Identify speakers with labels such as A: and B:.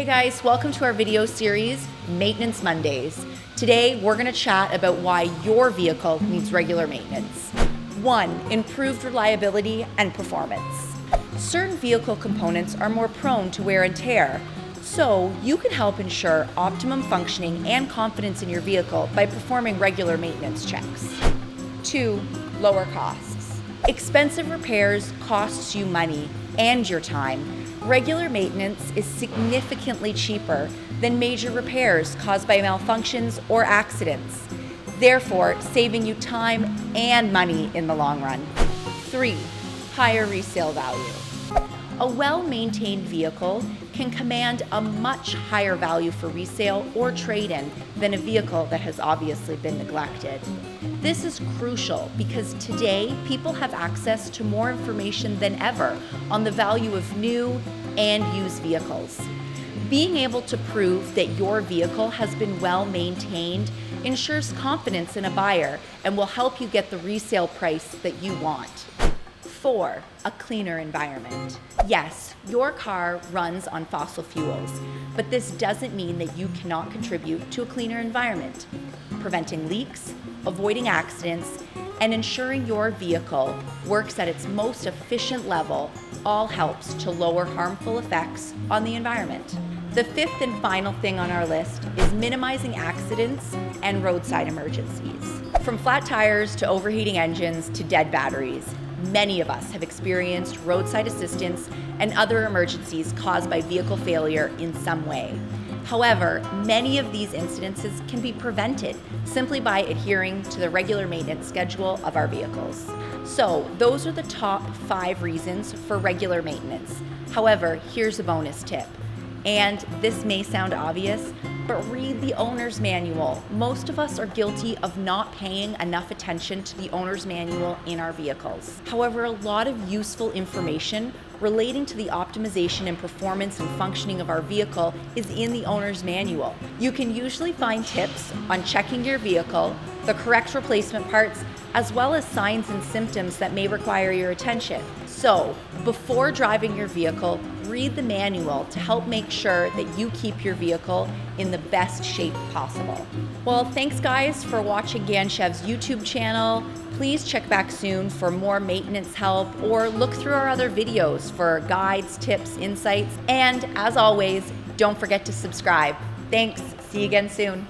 A: Hey guys, welcome to our video series, Maintenance Mondays. Today, we're gonna chat about why your vehicle needs regular maintenance. 1. Improved reliability and performance. Certain vehicle components are more prone to wear and tear, so you can help ensure optimum functioning and confidence in your vehicle by performing regular maintenance checks. 2. Lower costs. Expensive repairs costs you money and your time. Regular maintenance is significantly cheaper than major repairs caused by malfunctions or accidents, therefore saving you time and money in the long run. 3. Higher resale value. A well-maintained vehicle can command a much higher value for resale or trade-in than a vehicle that has obviously been neglected. This is crucial because today people have access to more information than ever on the value of new and used vehicles. Being able to prove that your vehicle has been well maintained ensures confidence in a buyer and will help you get the resale price that you want. 4. A cleaner environment. Yes, your car runs on fossil fuels, but this doesn't mean that you cannot contribute to a cleaner environment. Preventing leaks, avoiding accidents, and ensuring your vehicle works at its most efficient level all helps to lower harmful effects on the environment. The 5th and final thing on our list is minimizing accidents and roadside emergencies. From flat tires to overheating engines to dead batteries, many of us have experienced roadside assistance and other emergencies caused by vehicle failure in some way. However, many of these incidences can be prevented simply by adhering to the regular maintenance schedule of our vehicles. So, those are the top 5 reasons for regular maintenance. However, here's a bonus tip. And this may sound obvious, but read the owner's manual. Most of us are guilty of not paying enough attention to the owner's manual in our vehicles. However, a lot of useful information relating to the optimization and performance and functioning of our vehicle is in the owner's manual. You can usually find tips on checking your vehicle, the correct replacement parts, as well as signs and symptoms that may require your attention. So, before driving your vehicle, read the manual to help make sure that you keep your vehicle in the best shape possible. Well, thanks guys for watching Ganchev's YouTube channel. Please check back soon for more maintenance help or look through our other videos for guides, tips, insights, and as always, don't forget to subscribe. Thanks, see you again soon.